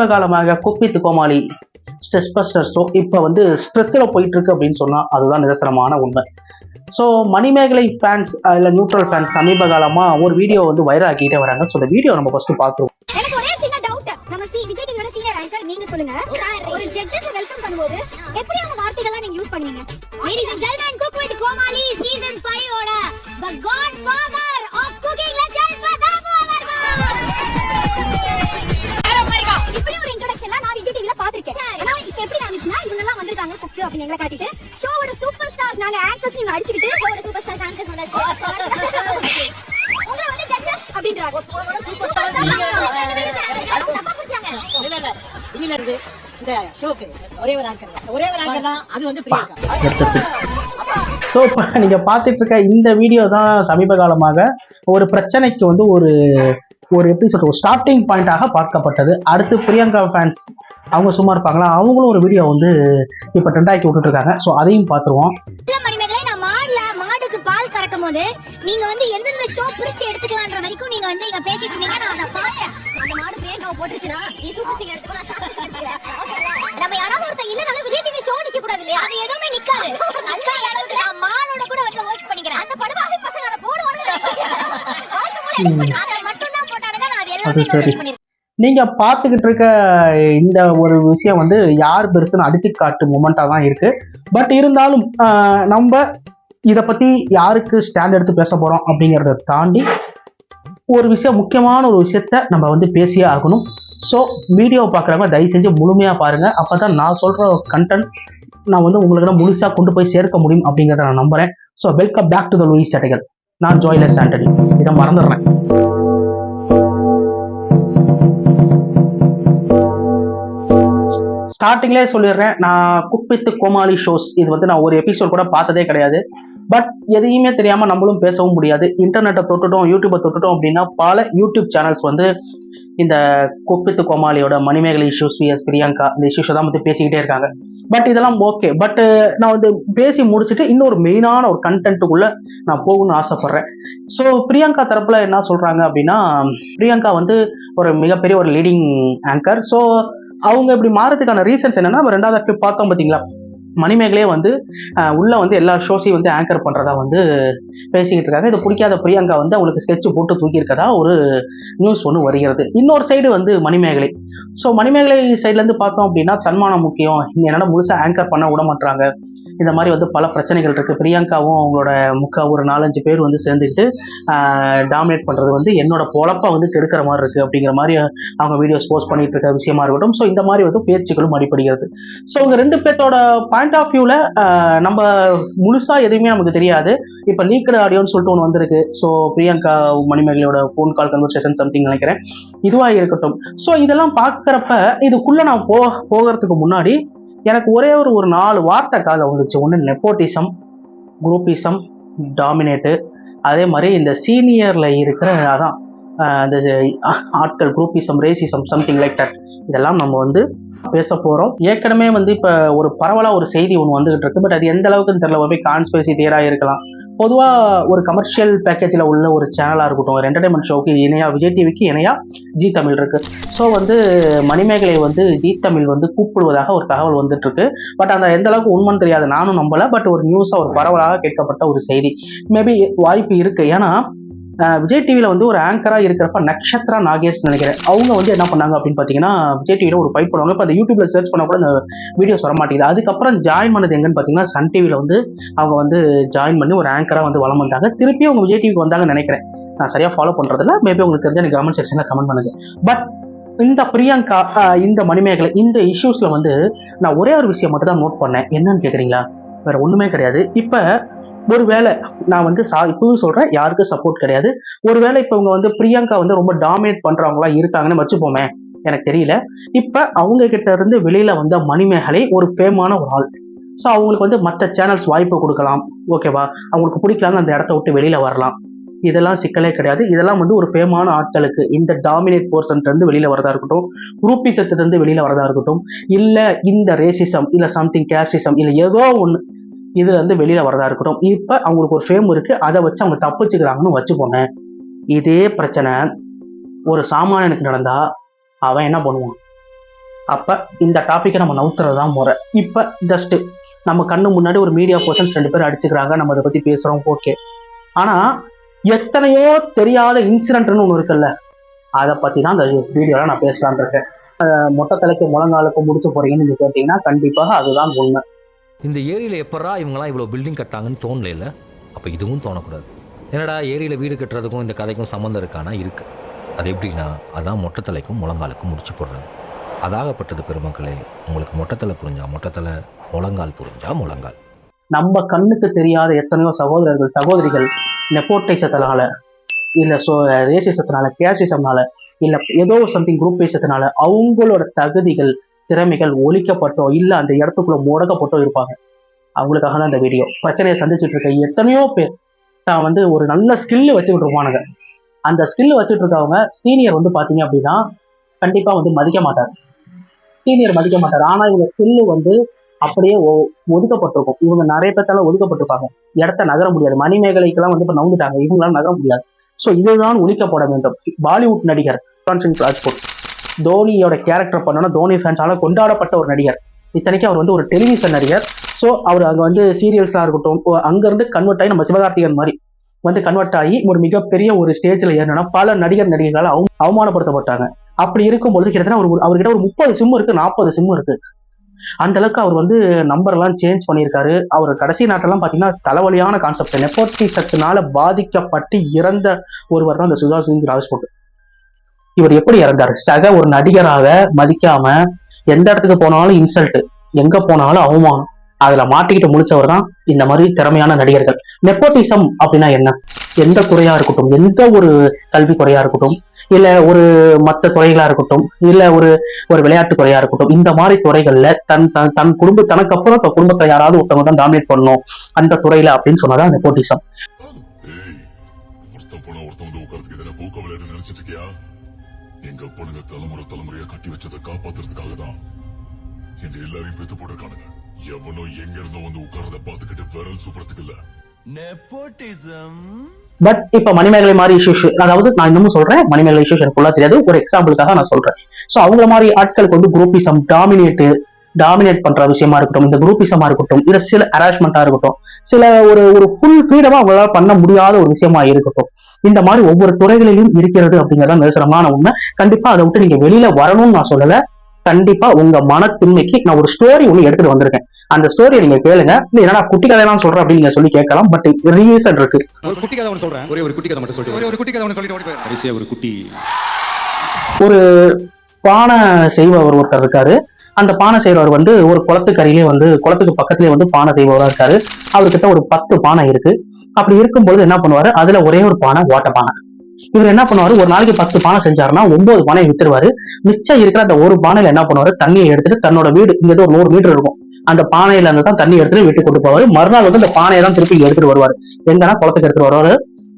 சமீப காலமாக cook with Comali stress buster show இப்போ வந்து ஸ்ட்ரெஸ்ஸில் போயிட்டு இருக்கு அப்படின்னு சொன்னால் அதுதான் நிதர்சனமான உண்மை. ஸோ மணிமேகலை ஃபேன்ஸ் இல்லை நியூட்ரல் ஃபேன்ஸ் சமீப காலமாக ஒரு வீடியோ வந்து வைரல் ஆக்கிட்டே வராங்க. ஸோ இந்த வீடியோ நம்ம ஃபர்ஸ்ட் பார்த்துருவோம். எனக்கு ஒரே சின்ன டவுட், நம்ம விஜய் டிவியோட சீனியர் ஆங்கர் நீங்க சொல்லுங்க, ஒரு ஜட்ஜஸ் வெல்கம் பண்ணும்போது எப்படி அந்த வார்த்தைகள்லாம் நீங்க யூஸ் பண்ணுவீங்க? Ladies and gentlemen, Cook with Komali season 5 ஓட the godfather of cooking legend Pratap அவர்கள். இப்படி ஒரு இன்ட்ரோடக்ஷன்லாம் நான் விஜய் டிவில பாத்திருக்கேன். ஆனா இப்போ எப்படி ஆச்சுன்னா இவங்க எல்லாம் வந்திருக்காங்க குக் அப்படின்னு எங்களை காட்டிட்டு ஷோவோட சூப்பர் ஸ்டார்ஸ் நாங்க ஆங்கர்ஸ் நீங்க அடிச்சிட்டு ஷோவோட சூப்பர் ஸ்டார்ஸ் ஆங்கர்ஸ் வந்தாச்சு. உங்களை வந்து ஜட்ஜஸ் அப்படின்றாங்க. சூப்பர் ஸ்டார்ஸ் தப்பா புரிஞ்சாங்க. இல்ல இன்னில இருந்து இந்த ஷோக்கு ஒரே ஒரு ஆங்கர் தான், அது வந்து பிரியங்கா. ஸோ இப்போ நீங்கள் பார்த்துட்டு இருக்க இந்த வீடியோ தான் சமீப காலமாக ஒரு பிரச்சனைக்கு வந்து ஒரு எப்படி சொல்ற ஸ்டார்டிங் பாயிண்டாக பார்க்கப்பட்டது. அடுத்து பிரியங்கா ஃபேன்ஸ் அவங்க சும்மா இருப்பாங்களா, அவங்களும் ஒரு வீடியோ வந்து இப்போ ட்ரெண்டாக்கி விட்டுட்டு இருக்காங்க. ஸோ அதையும் பார்த்துருவோம். மாடுக்கு பால் கறக்கும் போது நீங்க வந்து எந்தெந்த ஷோ பிரிச்சு எடுத்துக்கலாம்ன்ற வரைக்கும் நீங்க வந்து இங்க பேசிட்டு இருந்தீங்க. நான் அத பார்த்தேன். அந்த மாடு பிரியங்காவை போட்டுச்சுனா நீ சூப்பர் சிங்கர் எடுத்துக்கோ, நான் ஸ்டார் சிங்கர் எடுத்துக்கிறேன். நம்ம யாராவது ஒருத்தர் இல்ல நல்ல விஜய் டிவி ஷோ நிக்க கூடாது இல்லையா? அது எதுவுமே நிக்காது. நல்ல அளவுக்கு நான் மானோட கூட வந்து ஹோஸ்ட் பண்ணிக்கிறேன். அந்த படுவாவி பசங்க அத போடுவாங்க. அத மட்டும் தான் போட்டானுங்க. நான் அது எல்லாமே நோட்டீஸ் பண்ணிருக்கேன். நீங்க பார்த்துக்கிட்டு இருக்க இந்த ஒரு விஷயம் வந்து யார் பெருசுன்னு அடிச்சு காட்டு மொமெண்டா தான் இருக்கு. பட் இருந்தாலும் நம்ம இதை பத்தி யாருக்கு ஸ்டாண்ட் எடுத்து பேச போறோம் அப்படிங்கிறத தாண்டி ஒரு விஷயம், முக்கியமான ஒரு விஷயத்த நம்ம வந்து பேசியே ஆகணும். ஸோ வீடியோ பார்க்குறவங்க தயவு செஞ்சு முழுமையாக பாருங்க. அப்பதான் நான் சொல்ற கண்டென்ட் நான் வந்து உங்களுக்கு முழுசா கொண்டு போய் சேர்க்க முடியும் அப்படிங்கிறத நான் நம்புறேன். So welcome back to the Louis சட்டைகள். நான் ஜாய்லஸ் ஆண்டனி. இதை மறந்துடுறேன். ஸ்டார்டிங்லேயே சொல்லிடுறேன், நான் குக் வித் கோமாளி ஷோஸ் இது வந்து நான் ஒரு எபிசோட் கூட பார்த்ததே கிடையாது. பட் எதையுமே தெரியாம நம்மளும் பேசவும் முடியாது. இன்டர்நெட்டை தொட்டுட்டோம், யூடியூப்பை தொட்டுட்டோம் அப்படின்னா பல யூடியூப் சேனல்ஸ் வந்து இந்த குக் வித் கோமாளியோட மணிமேகலை இஷ்யூஸ் விஎஸ் பிரியங்கா இந்த இஷ்யூஸை தான் வந்து பேசிக்கிட்டே இருக்காங்க. பட் இதெல்லாம் ஓகே. பட் நான் வந்து பேசி முடிச்சுட்டு இன்னொரு மெயினான ஒரு கண்டென்ட்டுக்குள்ள நான் போகணும்னு ஆசைப்படுறேன். ஸோ பிரியங்கா தரப்புல என்ன சொல்றாங்க அப்படின்னா, பிரியங்கா வந்து ஒரு மிகப்பெரிய ஒரு லீடிங் ஆங்கர். ஸோ அவங்க இப்படி மாறதுக்கான ரீசன்ஸ் என்னன்னா, ரெண்டாவது பார்த்தோம் பார்த்தீங்களா, மணிமேகலையே வந்து உள்ள வந்து எல்லா ஷோஸையும் வந்து ஆங்கர் பண்றதா வந்து பேசிக்கிட்டு இருக்காங்க. இது பிடிக்காத பிரியங்கா வந்து அவங்களுக்கு ஸ்கெட்ச் போட்டு தூக்கி இருக்கதா ஒரு நியூஸ் ஒன்று வருகிறது. இன்னொரு சைடு வந்து மணிமேகலை. ஸோ மணிமேகலை சைட்ல இருந்து பார்த்தோம் அப்படின்னா, தன்மானம் முக்கியம், என்னன்னா முழுசா ஆங்கர் பண்ண விட மாட்டாங்க. இந்த மாதிரி வந்து பல பிரச்சனைகள் இருக்கு. பிரியங்காவும் அவங்களோட ஒரு 4-5 பேர் வந்து சேர்ந்துக்கிட்டு டாமினேட் பண்றது வந்து என்னோட பொழப்பா வந்து கெடுக்கிற மாதிரி இருக்கு அப்படிங்கிற மாதிரி அவங்க வீடியோஸ் போஸ்ட் பண்ணிட்டு இருக்க விஷயமா இருக்கட்டும். ஸோ இந்த மாதிரி வந்து பேச்சுக்களும் அடிப்படுகிறது. ஸோ இவங்க 2 பேர்த்தோட பாயிண்ட் ஆஃப் வியூல நம்ம முழுசா எதுவுமே நமக்கு தெரியாது. இப்போ லீக்கட் ஆடியோன்னு சொல்லிட்டு ஒன்று வந்திருக்கு. ஸோ பிரியங்கா மணிமேகலையோட ஃபோன் கால் கன்வர்சேஷன் சம்திங் நினைக்கிறேன், இதுவாக இருக்கட்டும். ஸோ இதெல்லாம் பார்க்குறப்ப இதுக்குள்ள நான் போகிறதுக்கு முன்னாடி எனக்கு ஒரே ஒரு 4 வார்த்தை கால வந்துச்சு. ஒன்று நெப்போட்டிசம், குரூப்பிசம், டாமினேட்டு, அதே மாதிரி இந்த சீனியர்ல இருக்கிற அதான் அந்த ஆட்கள் groupism, racism, something like that. இதெல்லாம் நம்ம வந்து பேச போறோம். ஏற்கனவே வந்து இப்போ ஒரு பரவலா ஒரு செய்தி ஒன்று வந்துகிட்டு இருக்கு. பட் அது எந்த அளவுக்குன்னு தெரியல, ஒரு கான்ஸ்பிரசி தியரா இருக்கலாம். பொதுவாக ஒரு கமர்ஷியல் பேக்கேஜில் உள்ள ஒரு சேனலாக இருக்கட்டும், ஒரு என்டர்டைன்மெண்ட் ஷோக்கு இணையா விஜய் டிவிக்கு இணையா ஜி தமிழ் இருக்கு. ஸோ வந்து மணிமேகலை வந்து ஜி தமிழ் வந்து கூப்பிடுவதாக ஒரு தகவல் வந்துட்டு இருக்கு. பட் அந்த எந்த அளவுக்கு உண்மைன்னு தெரியாது, நானும் நம்பல. பட் ஒரு நியூஸாக ஒரு பரவலாக கேட்கப்பட்ட ஒரு செய்தி. மேபி வாய்ப்பு இருக்கு. ஏன்னா விஜய் டிவியில் வந்து ஒரு ஆங்கராக இருக்கிறப்ப நக்ஷத்ரா நாகேஷ் நினைக்கிறேன், அவங்க வந்து என்ன பண்ணாங்க அப்படின்னு பார்த்தீங்கன்னா, விஜய் டிவியில் ஒரு ஃபைட் பண்ணுவாங்க. இப்போ அந்த யூடியூப்ல சர்ச் பண்ண கூட அந்த வீடியோஸ் வர மாட்டேங்குது. அதுக்கப்புறம் ஜாயின் பண்ணது எங்கன்னு பார்த்தீங்கன்னா, சன் டிவியில் வந்து அவங்க வந்து ஜாயின் பண்ணி ஒரு ஆங்கராக வந்து வளம் வந்தாங்க. திருப்பி அவங்க விஜய் டிவிக்கு வந்தாங்கன்னு நினைக்கிறேன். நான் சரியாக ஃபாலோ பண்ணுறதில்ல, மேபி உங்களுக்கு தெரிஞ்ச எனக்கு கமெண்ட் செக்ஷனில் கமெண்ட் பண்ணுங்க. பட் இந்த பிரியங்கா, இந்த மணிமேகலை, இந்த இஷ்யூஸில் வந்து நான் ஒரே ஒரு விஷயம் மட்டும் தான் நோட் பண்ணேன். என்னன்னு கேட்குறீங்களா? வேற ஒன்றுமே கிடையாது. இப்போ ஒருவேளை நான் வந்து இப்பவும் சொல்றேன், யாருக்கும் சப்போர்ட் கிடையாது. ஒருவேளை இப்ப இவங்க வந்து பிரியங்கா வந்து ரொம்ப டாமினேட் பண்றவங்களா இருக்காங்கன்னு வச்சுப்போமே, எனக்கு தெரியல. இப்ப அவங்க கிட்ட இருந்து வெளியில வந்த மணிமேகலை ஒரு ஃபேமான ஒரு ஆள். ஸோ அவங்களுக்கு வந்து மற்ற சேனல்ஸ் வாய்ப்பு கொடுக்கலாம், ஓகேவா? அவங்களுக்கு பிடிக்கலான்னு அந்த இடத்த விட்டு வெளியில வரலாம். இதெல்லாம் சிக்கலே கிடையாது. இதெல்லாம் வந்து ஒரு ஃபேமான ஆட்களுக்கு இந்த டாமினேட் போர்ஷன் இருந்து வெளியில வரதா இருக்கட்டும், குரூப்பிசத்துல இருந்து வெளியில வரதா இருக்கட்டும், இல்ல இந்த ரேசிசம், இல்ல சம்திங் கேஸ்டிசம், இல்ல ஏதோ ஒண்ணு இதுல இருந்து வெளியில வரதா இருக்கட்டும், இப்ப அவங்களுக்கு ஒரு ஃபேம் இருக்கு, அதை வச்சு அவங்க தப்பிச்சுக்கிறாங்கன்னு வச்சுக்கோங்க. இதே பிரச்சனை ஒரு சாமானியனுக்கு நடந்தா அவன் என்ன பண்ணுவான்? அப்ப இந்த டாபிக்கை நம்ம நவுத்துறதுதான் முறை. இப்ப ஜஸ்ட் நம்ம கண்ணு முன்னாடி ஒரு மீடியா பர்சன்ஸ் 2 பேர் அடிச்சுக்கிறாங்க, நம்ம அதை பத்தி பேசுறோம், ஓகே. ஆனா எத்தனையோ தெரியாத இன்சிடென்ட்னு ஒண்ணு இருக்குல்ல, அதை பத்தி தான் அந்த வீடியோல நான் பேசலான் இருக்கேன். மொட்டை தலைக்கு முழங்காலுக்கு முடிச்சு போறீங்கன்னு நீங்க கேட்டீங்கன்னா கண்டிப்பாக அதுதான் உண்மை. இந்த ஏரியில எப்படா இவங்கெல்லாம் இவ்வளவு பில்டிங் கட்டாங்கன்னு தோணல இல்ல? அப்ப இதுவும் தோணக்கூடாது. என்னடா ஏரியில வீடு கட்டுறதுக்கும் இந்த கதைக்கும் சம்மந்தம் இருக்கானா? இருக்கு. அது எப்படின்னா, அதான் மொட்டத்தலைக்கும் முழங்காலுக்கும் முடிச்சு போடுறது. அதாகப்பட்டது பெருமக்களே, உங்களுக்கு மொட்டத்தலை புரிஞ்சா மொட்டத்தலை, முழங்கால் புரிஞ்சா முழங்கால். நம்ம கண்ணுக்கு தெரியாத எத்தனையோ சகோதரர்கள் சகோதரிகள் நெப்போட்டிசத்தினால, இல்ல ரேசிசத்தினால, கேசிசம்னால, இல்ல ஏதோ சம்திங் குரூப் பேசத்தினால அவங்களோட தகுதிகள் திறமைகள் ஒழிக்கப்பட்டோ இல்ல அந்த இடத்துக்குள்ள முடக்கப்பட்டோ இருப்பாங்க. அவங்களுக்காக தான் இந்த வீடியோ. பிரச்சனையை சந்திச்சுட்டு இருக்க எத்தனையோ பேர் தான் வந்து ஒரு நல்ல ஸ்கில் வச்சுக்கிட்டு இருப்பானுங்க. அந்த ஸ்கில் வச்சுட்டு இருக்கவங்க சீனியர் வந்து பாத்தீங்க அப்படின்னா கண்டிப்பா வந்து மதிக்க மாட்டார். சீனியர் மதிக்க மாட்டார். ஆனா இவங்க ஸ்கில் வந்து அப்படியே ஒதுக்கப்பட்டிருக்கும். இவங்க நிறைய பேர்த்தால ஒதுக்கப்பட்டிருப்பாங்க. இடத்த நகர முடியாது. மணிமேகலைக்கெல்லாம் வந்து இப்ப நவுந்துட்டாங்க, இவங்களால நகர முடியாது. ஸோ இதுதான் ஒழிக்கப்பட வேண்டும். பாலிவுட் நடிகர் ராஜ்புட் தோனியோட கேரக்டர் பண்ணோன்னா தோனி ஃபேன்ஸால கொண்டாடப்பட்ட ஒரு நடிகர். இத்தனைக்கு அவர் வந்து ஒரு டெலிவிஷன் நடிகர். ஸோ அவர் அங்கே வந்து சீரியல்ஸாக இருக்கட்டும், அங்கேருந்து கன்வெர்ட் ஆகி நம்ம சிவகார்த்திகன் மாதிரி வந்து கன்வெர்ட் ஆகி ஒரு மிகப்பெரிய ஒரு ஸ்டேஜில் ஏறினா பல நடிகர்களால் அவமானப்படுத்தப்பட்டாங்க. அப்படி இருக்கும்போது கிட்டத்தட்ட அவர்கிட்ட ஒரு 30 சிம் இருக்கு, 40 சிம் இருக்கு. அந்த அளவுக்கு அவர் வந்து நம்பர் எல்லாம் சேஞ்ச் பண்ணியிருக்காரு. அவர் கடைசி நாட்டெல்லாம் பார்த்தீங்கன்னா தலைவலியான கான்செப்ட். நெப்போட்டிசத்தினால பாதிக்கப்பட்டு இறந்த ஒருவர் தான் இந்த சுஷாந்த் சிங் ராஜ்புட். இவர் எப்படி இறந்தார்? சக ஒரு நடிகராக மதிக்காம எந்த இடத்துக்கு போனாலும் இன்சல்ட், எங்க போனாலும் அவமானம், அதுல மாட்டிக்கிட்டு முடிச்சவர் தான் இந்த மாதிரி திறமையான நடிகர்கள். நெப்போட்டிசம் அப்படின்னா என்ன? எந்த குறையா இருக்கட்டும், எந்த ஒரு கல்வி குறையா இருக்கட்டும், இல்ல ஒரு மற்ற துறைகளா இருக்கட்டும், இல்ல ஒரு விளையாட்டு துறையா இருக்கட்டும், இந்த மாதிரி துறைகள்ல தன் குடும்ப தனக்கு அப்புறம் தன் குடும்பத்தை யாராவது ஒருத்தவங்க தான் டாமினேட் பண்ணணும் அந்த துறையில அப்படின்னு சொன்னதான் நெப்போட்டிசம். எங்க பொண்ணுங்க தலைமுறையா கட்டி வச்சதை காப்பாத்துறதுக்காக தான் எங்க எல்லாரையும் பெத்து போட்டிருக்கானுங்க. எவனோ எங்க இருந்தோ வந்து உட்கார்றத பாத்துக்கிட்டு விரல் சூப்பறதுக்கு இல்ல நெப்போட்டிசம். பட் இப்ப மணிமேகலை மாதிரி இஷ்யூஸ், அதாவது நான் இன்னமும் சொல்றேன், மணிமேகலை இஷ்யூஸ் எனக்கு ஃபுல்லா தெரியாது, ஒரு எக்ஸாம்பிளுக்காக நான் சொல்றேன். சோ அவங்கள மாதிரி ஆட்களுக்கு வந்து குரூப்பிசம் டாமினேட் பண்ற விஷயமா இருக்கட்டும், இந்த குரூப்பிசமா இருக்கட்டும், இல்ல சில ஹராஸ்மெண்டா இருக்கட்டும், சில ஒரு ஃபுல் ஃப்ரீடமா அவங்களால பண்ண முடியாத ஒரு விஷயமா இருக்கட்டும், இந்த மாதிரி ஒவ்வொரு துறைகளிலும் இருக்கிறது அப்படிங்கறத நிதர்சனமான உண்மை. கண்டிப்பா அதை விட்டு நீங்க வெளியில வரணும்னு நான் சொல்லல. கண்டிப்பா உங்க மனத்தின்மைக்கு நான் ஒரு ஸ்டோரி ஒண்ணு எடுத்துட்டு வந்திருக்கேன். அந்த ஸ்டோரியை நீங்க கேளுங்க. என்னடா குட்டி கதையெல்லாம் சொல்றேன் அப்படின்னு நீங்க சொல்லி கேட்கலாம். பட் ரீசன் இருக்கு. ஒரு குட்டி கதை ஒன்று சொல்றேன். ஒரு குட்டி கதை மட்டும் சொல்லிட்டு ஒரு குட்டி கதை ஒன்று சொல்லிட்டு ஓடி போய் கடைசியா ஒரு குட்டி ஒரு பானை செய்பவர் ஒருத்தர் இருக்காரு. அந்த பானை செய்பவர் வந்து ஒரு குளத்துக்கரையிலே வந்து குளத்துக்கு பக்கத்திலே வந்து பானை செய்பவரா இருக்காரு. அவர்கிட்ட ஒரு 10 பானை இருக்கு. அப்படி இருக்கும்போது என்ன பண்ணுவாரு, அதுல ஒரே ஒரு பானை ஓட்ட பானை. இவர் என்ன பண்ணுவாரு, ஒரு நாளைக்கு 10 பானை செஞ்சாருன்னா 9 பானையை வித்துருவாரு. மிச்சம் இருக்கிற அந்த ஒரு பானையில என்ன பண்ணுவாரு, தண்ணியை எடுத்துட்டு தன்னோட வீடு இங்க ஒரு 100 மீட்டர் இருக்கும், அந்த பானையில இருந்து தான் தண்ணி எடுத்துட்டு வீட்டுக்கு கொண்டு போவாரு. மறுநாள் வந்து அந்த பானையை தான் திருப்பி எடுத்துட்டு வருவாரு. எங்கன்னா குளத்துக்கு எடுத்துட்டு வருவாரு.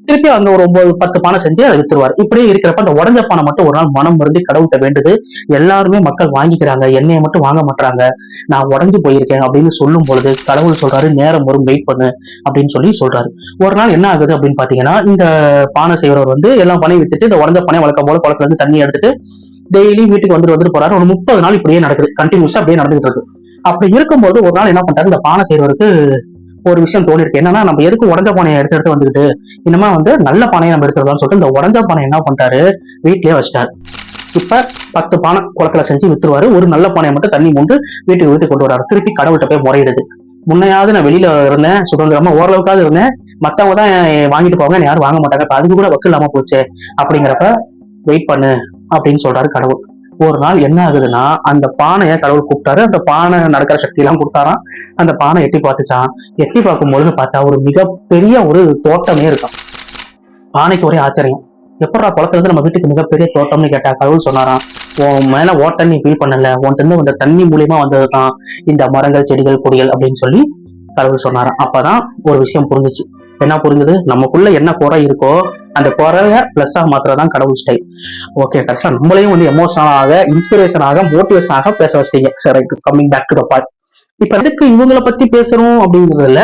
திருப்பி அங்க ஒரு 9-10 பானை செஞ்சு அதை வித்துருவாரு. இப்படியே இருக்கிறப்ப அந்த உடஞ்ச பானை மட்டும் ஒரு நாள் மனம் வருந்தி கடவுள்கிட்ட வேண்டுது. எல்லாருமே மக்கள் வாங்கிக்கிறாங்க, என்னைய மட்டும் வாங்க மாட்டாங்க, நான் உடஞ்சு போயிருக்கேன் அப்படின்னு சொல்லும் பொழுது கடவுள் சொல்றாரு, நேரம் வரும், வெயிட் பண்ணு அப்படின்னு சொல்றாரு. ஒரு நாள் என்ன ஆகுது அப்படின்னு பாத்தீங்கன்னா, இந்த பானை செய்யறவர் வந்து எல்லா பானையும் வித்துட்டு இந்த உடஞ்ச பானை வழக்கம் போல குளத்துல இருந்து தண்ணி எடுத்துட்டு டெய்லி வீட்டுக்கு வந்துட்டு போறாரு. ஒரு 30 நாள் இப்படியே நடக்குது, கண்டினியூஸா அப்படியே நடந்துட்டு இருக்கு. அப்படி இருக்கும்போது ஒரு நாள் என்ன பண்றாரு, இந்த பானை செய்யறவருக்கு ஒரு விஷயம் தோணி இருக்கு. என்னன்னா, நம்ம எதுக்கு உடஞ்ச பானையை எடுத்து வந்துக்கிட்டு இனிமே வந்து நல்ல பானையை நம்ம எடுத்துக்கலாம்னு சொல்லிட்டு இந்த உடஞ்ச பானை என்ன பண்ணிட்டாரு, வீட்லயே வச்சிட்டாரு. இப்ப 10 பானை குளத்துல செஞ்சு வித்துருவாரு. ஒரு நல்ல பானையை மட்டும் தண்ணி மூண்டு வீட்டுக்கு கொண்டு வராரு. திருப்பி கடவுள்கிட்ட போய் முறையிடுது. முன்னையாவது நான் வெளியில இருந்தேன், சுதந்திரமா ஓரளவுக்காவது இருந்தேன், மத்தவங்க தான் வாங்கிட்டு போவாங்க, யாரும் வாங்க மாட்டாங்க, இப்ப அதுக்கு கூட வக்கு இல்லாம போச்சு, அப்படிங்கிறப்ப வெயிட் பண்ணு அப்படின்னு சொல்றாரு கடவுள். ஒரு நாள் என்ன ஆகுதுன்னா, அந்த பானையை கடவுள் கூப்பிட்டாரு. அந்த பானை நடக்கிற சக்தி எல்லாம் கொடுத்தாராம். அந்த பானை எட்டி பார்த்துச்சான். எட்டி பார்க்கும்பொழுது பார்த்தா ஒரு மிகப்பெரிய ஒரு தோட்டமே இருக்கும். பானைக்கு ஒரே ஆச்சரியம், எப்படா குளத்துல இருந்து நம்ம வீட்டுக்கு மிகப்பெரிய தோட்டம்னு கேட்டா கடவுள் சொன்னாராம், உன் மேல ஓட்ட நீ ஃபீல் பண்ணல, உன்ட்டு வந்த தண்ணி மூலியமா வந்ததுதான் இந்த மரங்கள் செடிகள் கொடிகள் அப்படின்னு சொல்லி கடவுள் சொன்னாராம். அப்பதான் ஒரு விஷயம் புரிஞ்சிச்சு. என்ன புரிஞ்சது, நமக்குள்ள என்ன குறை இருக்கோ அந்த குறைய பிளஸ்ஸா மாத்திரதான் கடவுள் ஸ்டைல். ஓகே, கடைசியா நம்மளையும் வந்து எமோஷனலாக, இன்ஸ்பிரேஷனாக, மோட்டிவேஷனாக பேச வச்சிட்டீங்க. சரி, coming back to the point. இப்ப எதுக்கு இவங்களை பத்தி பேசணும் அப்படிங்கிறதுல,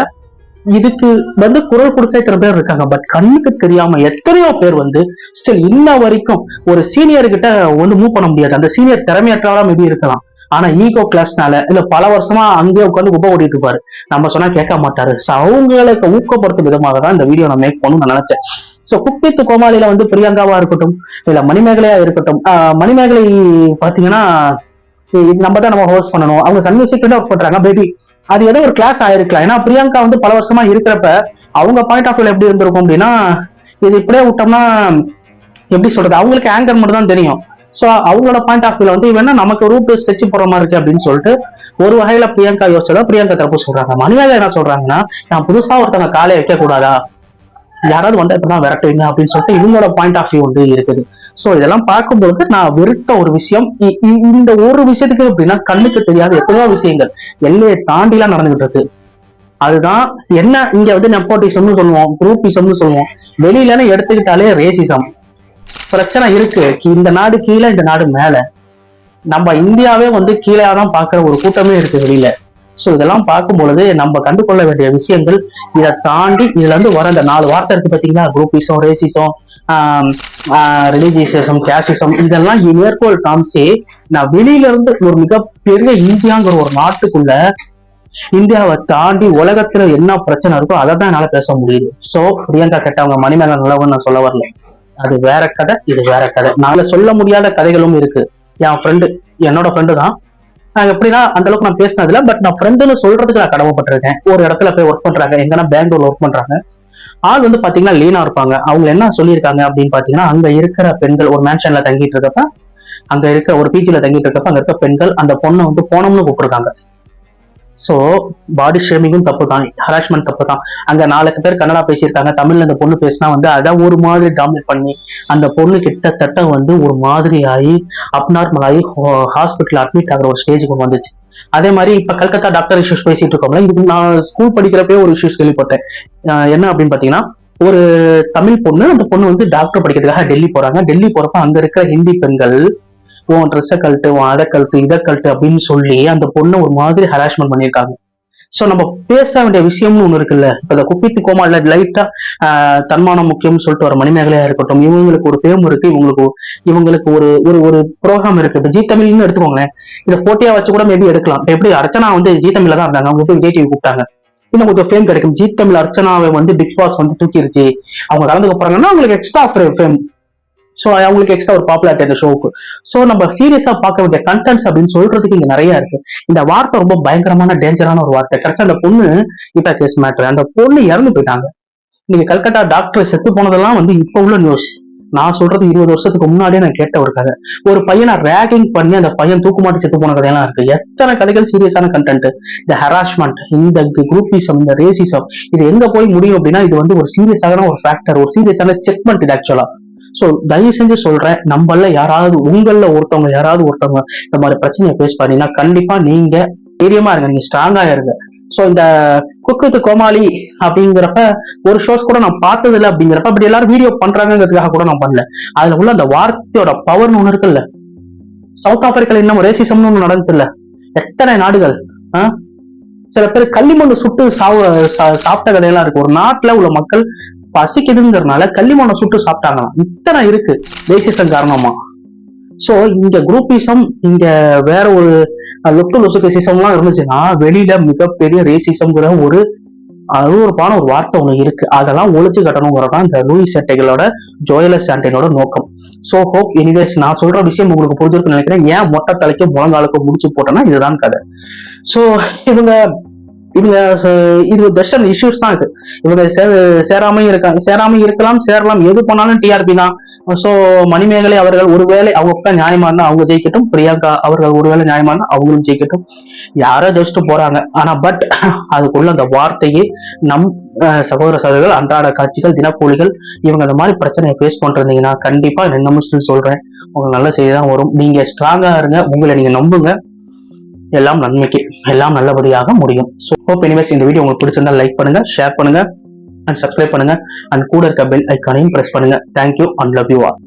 இதுக்கு வந்து குரல் கொடுக்க இத்தனை பேர் இருக்காங்க. பட் கண்ணுக்கு தெரியாம எத்தனையோ பேர் வந்து ஸ்டில் இன்ன வரைக்கும் ஒரு சீனியர் கிட்ட வந்து மூவ் பண்ண முடியாது. அந்த சீனியர் திறமையற்றவரா மேபி இருக்கலாம், ஆனா ஈகோ கிளாஸ்னால இல்ல பல வருஷமா அங்கேயே உட்காந்து குப்பை ஓட்டிட்டு இருப்பாரு, நம்ம சொன்னா கேட்க மாட்டாரு. ஸோ அவங்களுக்கு ஊக்கப்படுத்தும் விதமாக தான் இந்த வீடியோ நான் மேக் பண்ணணும்னு நான் நினைச்சேன். ஸோ குக் வித் கோமாளியில வந்து பிரியங்காவா இருக்கட்டும் இல்ல மணிமேகலையா இருக்கட்டும், மணிமேகலை பாத்தீங்கன்னா நம்ம தான் நம்ம ஹோஸ்ட் பண்ணணும், அவங்க சன் மியூசிக் ஒர்க் பண்றாங்க பேபி, அது ஏதோ ஒரு கிளாஸ் ஆயிருக்கலாம். ஏன்னா பிரியங்கா வந்து பல வருஷமா இருக்கிறப்ப அவங்க பாயிண்ட் ஆஃப் வியூல எப்படி இருந்திருக்கும் அப்படின்னா, இது இப்படியே விட்டோம்னா எப்படி சொல்றது, அவங்களுக்கு ஆங்கர் மட்டும் தான் தெரியும். சோ அவங்களோட பாயிண்ட் ஆஃப் வியூல வந்து இவனா நமக்கு ரூட் ஸ்கெட்ச் போற மாதிரி இருக்கு அப்படின்னு சொல்லிட்டு ஒரு வகையில பிரியங்கா யோசிச்சதா பிரியங்கா தரப்பு சொல்றாங்க. மணிமேகலை என்ன சொல்றாங்கன்னா, நான் புதுசா ஒருத்தவங்க காலை வைக்க கூடாதா, யாராவது வந்தா இப்பதான் விரட்டுவீங்க அப்படின்னு சொல்லிட்டு இவங்களோட பாயிண்ட் ஆஃப் வியூ வந்து இருக்குது. சோ இதெல்லாம் பார்க்கும்போது நான் வெறுத்த ஒரு விஷயம், இந்த ஒரு விஷயத்துக்கு அப்படின்னா கண்ணுக்கு தெரியாத எத்தனையோ விஷயங்கள் எல்லையை தாண்டிலாம் நடந்துகிட்டு இருக்கு. அதுதான் என்ன இங்க வந்து நெப்போட்டிசம்னு சொல்லுவோம், குரூப்பிசம்னு சொல்லுவோம், வெளியிலன்னு எடுத்துக்கிட்டாலே ரேசிசம் பிரச்சனை இருக்கு. இந்த நாடு கீழே, இந்த நாடு மேல, நம்ம இந்தியாவே வந்து கீழே தான் பாக்குற ஒரு கூட்டமே இருக்கு வெளியில. சோ இதெல்லாம் பார்க்கும் பொழுது நம்ம கண்டுகொள்ள வேண்டிய விஷயங்கள், இதை தாண்டி இதுல இருந்து வர இந்த 4 வார்த்தை இருக்கு பாத்தீங்களா, குரூப்பிசம், ரேசிசம், ரிலிஜியசிசம், கேசிசம், இதெல்லாம் மேற்கோள் காமிச்சு நான் வெளியில இருந்து ஒரு மிகப்பெரிய இந்தியாங்கிற ஒரு நாட்டுக்குள்ள இந்தியாவை தாண்டி உலகத்துல என்ன பிரச்சனை இருக்கோ அதை தான் என்னால பேச முடியுது. சோ பிரியங்கா கெட்டவங்க, மணிமேகலை நல்லவன்னு நான் சொல்ல வரல, அது வேற கதை, இது வேற கதை. நாளை சொல்ல முடியாத கதைகளும் இருக்கு. என் ஃப்ரெண்டு, என்னோட ஃப்ரெண்டு தான், நான் எப்படின்னா அந்த அளவுக்கு நான் பேசினதுல, பட் நான் ஃப்ரெண்டுன்னு சொல்றதுக்கு நான் கடமைப்பட்டிருக்கேன். ஒரு இடத்துல போய் ஒர்க் பண்றாங்க, எங்கன்னா பெங்களூர்ல ஒர்க் பண்றாங்க. ஆள் வந்து பாத்தீங்கன்னா லீனா இருப்பாங்க. அவங்க என்ன சொல்லியிருக்காங்க அப்படின்னு பாத்தீங்கன்னா, அங்க இருக்கிற பெண்கள் ஒரு மேன்ஷன்ல தங்கிட்டு இருக்கப்ப, அங்க இருக்க ஒரு பிஜில தங்கிட்டு இருக்கப்ப அங்க இருக்க பெண்கள் அந்த பொண்ணை வந்து போனோம்னு கூப்பிட்டுருக்காங்க. சோ பாடி ஷேமிங்கும் தப்பு தான், ஹராஸ்மெண்ட் தப்பு தான். அங்க 4 பேர் கன்னடா பேசியிருக்காங்க, தமிழ்ல அந்த பொண்ணு பேசினா வந்து அதை ஒரு மாதிரி டாமினேட் பண்ணி அந்த பொண்ணு கிட்டத்தட்ட வந்து ஒரு மாதிரி ஆகி அப்நார்மல் ஆகி ஹாஸ்பிட்டல் அட்மிட் ஆகிற ஒரு ஸ்டேஜுக்கு வந்துச்சு. அதே மாதிரி இப்ப கல்கத்தா டாக்டர் இஷ்யூஸ் பேசிட்டு இருக்கோம்ல, இதுக்கு நான் ஸ்கூல் படிக்கிறப்பே ஒரு இஷ்யூஸ் கேள்விப்பட்டேன். என்ன அப்படின்னு பாத்தீங்கன்னா, ஒரு தமிழ் பொண்ணு, அந்த பொண்ணு வந்து டாக்டர் படிக்கிறதுக்காக டெல்லி போறாங்க. டெல்லி போறப்ப அங்க இருக்கிற ஹிந்தி பெண்கள் உன் ட்ரெஸ்ஸை கழட்டு, உன் அதை கழட்டு, இதை கழட்டு அப்படின்னு சொல்லி அந்த பொண்ணை ஒரு மாதிரி ஹராஸ்மெண்ட் பண்ணியிருக்காங்க. சோ நம்ம பேச வேண்டிய விஷயம்னு ஒண்ணு இருக்குல்ல. இப்ப இந்த குப்பித்து கோமால லைட்டா தன்மானம் முக்கியம்னு சொல்லிட்டு வர மணிமேகலையா இருக்கட்டும், இவங்களுக்கு ஒரு ஃபேம் இருக்கு, இவங்களுக்கு ஒரு ஒரு ஒரு ப்ரோக்ராம் இருக்கு. இப்ப ஜி தமிழ்னு எடுத்துக்கோங்களேன், இதை போட்டியா வச்சு கூட மேபி எடுக்கலாம். எப்படி அர்ச்சனா வந்து ஜி தமிழ்ல தான் இருந்தாங்க, அவங்க விஜய் டிவி கூப்பிட்டாங்க, இன்னும் கொஞ்சம் ஃபேம் கிடைக்கும். ஜி தமிழ் அர்ச்சனாவை வந்து பிக் பாஸ் வந்து தூக்கிருச்சு, அவங்க கலந்துக்க போறாங்கன்னா அவங்களுக்கு எக்ஸ்ட்ரா ஃபேம், ஸோ அவங்களுக்கு எக்ஸ்ட்ரா ஒரு பாப்புலாரிட்டி அந்த ஷோவுக்கு. ஸோ நம்ம சீரியஸா பார்க்க வேண்டிய கண்டென்ட்ஸ் அப்படின்னு சொல்றதுக்கு இங்க நிறைய இருக்கு. இந்த வார்த்தை ரொம்ப பயங்கரமான டேஞ்சரான ஒரு வார்த்தை. கடைசி அந்த பொண்ணு இப்ப கேஸ் மேட்டர், அந்த பொண்ணு இறந்து போயிட்டாங்க. நீங்க கல்கத்தா டாக்டர் செத்து போனதெல்லாம் வந்து இப்ப உள்ள நியூஸ். நான் சொல்றது 20 வருஷத்துக்கு முன்னாடியே நான் கேட்ட ஒரு கதை. ஒரு பையனை ரேகிங் பண்ணி அந்த பையன் தூக்குமாட்டி செத்து போன கதையெல்லாம் இருக்கு. எத்தனை கதைகள் சீரியஸான கண்டென்ட். இந்த ஹராஸ்மெண்ட், இந்த குரூப்பிசம், இந்த ரேசிசம், இது எங்க போய் முடியும் அப்படின்னா, இது வந்து ஒரு சீரியஸான ஒரு ஃபேக்டர், ஒரு சீரியஸான செக்மெண்ட் இது ஆக்சுவலா. சோ தயவு செஞ்சு சொல்றேன், நம்மள யாராவது, உங்கள ஒருத்தவங்க யாராவது ஒருத்தவங்க இந்த மாதிரி பிரச்சனையை ஃபேஸ் பண்ணீங்கன்னா கண்டிப்பா நீங்க தைரியமா இருங்க, நீங்க ஸ்ட்ராங்கா இருங்க. சோ இந்த குக் வித் கோமாளி அப்படிங்கிறப்ப ஒரு ஷோஸ் கூட நான் பார்த்தது இல்லை அப்படிங்கிறப்ப, அப்படி எல்லாரும் வீடியோ பண்றாங்கிறதுக்காக கூட நான் பண்ணல. அதுல உள்ள அந்த வார்த்தையோட பவர்னு ஒண்ணு இருக்குல்ல. சவுத் ஆப்பிரிக்கால இன்னும் ரேசிசம்னு ஒண்ணு நடந்துச்சு இல்ல, எத்தனை நாடுகள். சில பேர் களிமண் சுட்டு சாப்பிட்ட கதையெல்லாம் இருக்கு. ஒரு நாட்டுல உள்ள மக்கள் பசிக்குதுங்கிறதுனால களிமண்ணை சுட்டு சாப்பிட்டாங்களாம். இத்தனை இருக்கு ரேசிசம் காரணமா. சோ இங்க குரூப்பிசம், இங்க வேற ஒரு லுக்கு லுசுகிசம் எல்லாம் இருந்துச்சுன்னா, வெளியில மிகப்பெரிய ரேசிசம்ங்கிற ஒரு அருவருப்பான ஒரு வார்த்தை ஒண்ணு இருக்கு. அதெல்லாம் ஒழிச்சு கட்டணுங்கிறதான் இந்த லூயிஸ் சேட்டைகளோட, ஜோயலஸ் சாண்டனோட நோக்கம். சோ ஹோப் எனிவேஸ் நான் சொல்ற விஷயம் உங்களுக்கு புரிஞ்சிருக்குன்னு நினைக்கிறேன். ஏன் மொட்டை தலைக்கு முழங்காலுக்கு முடிச்சு போட்டேன்னா இதுதான் கதை. சோ இவங்க இது வெஸ்டர்ன் இஷ்யூஸ் தான். இவங்க சேராம இருக்கலாம், சேரலாம், எது பண்ணாலும் டிஆர்பி தான். சோ மணிமேகலை அவர்கள் ஒருவேளை அவங்க நியாயமா இருந்தா அவங்க ஜெயிக்கட்டும், பிரியங்கா அவர்கள் ஒருவேளை நியாயமா இருந்தா அவங்களும் ஜெயிக்கட்டும், யாரோ ஜெயிச்சுட்டு போறாங்க. ஆனா பட் அதுக்குள்ள அந்த வார்த்தையே நம் சகோதர சகோதரர்கள், அன்றாட காட்சிகள், தினக்கூலிகள், இவங்க அந்த மாதிரி பிரச்சனையை ஃபேஸ் பண்றீங்கன்னா கண்டிப்பா இன்னமும் ஸ்டில் சொல்றேன், உங்களுக்கு நல்ல செய்தி தான் வரும். நீங்க ஸ்ட்ராங்கா இருங்க, உங்களை நீங்க நம்புங்க, எல்லாம் நன்மைக்கு, எல்லாம் நல்லபடியாக முடியும். ஸோ ஹோப் எனிவேஸ் இந்த வீடியோ உங்களுக்கு பிடிச்சிருந்தா லைக் பண்ணுங்க, ஷேர் பண்ணுங்க அண்ட் சப்ஸ்கிரைப் பண்ணுங்க அண்ட் கூட இருக்க பெல் ஐக்கானையும் பிரஸ் பண்ணுங்க. Thank you and love you all.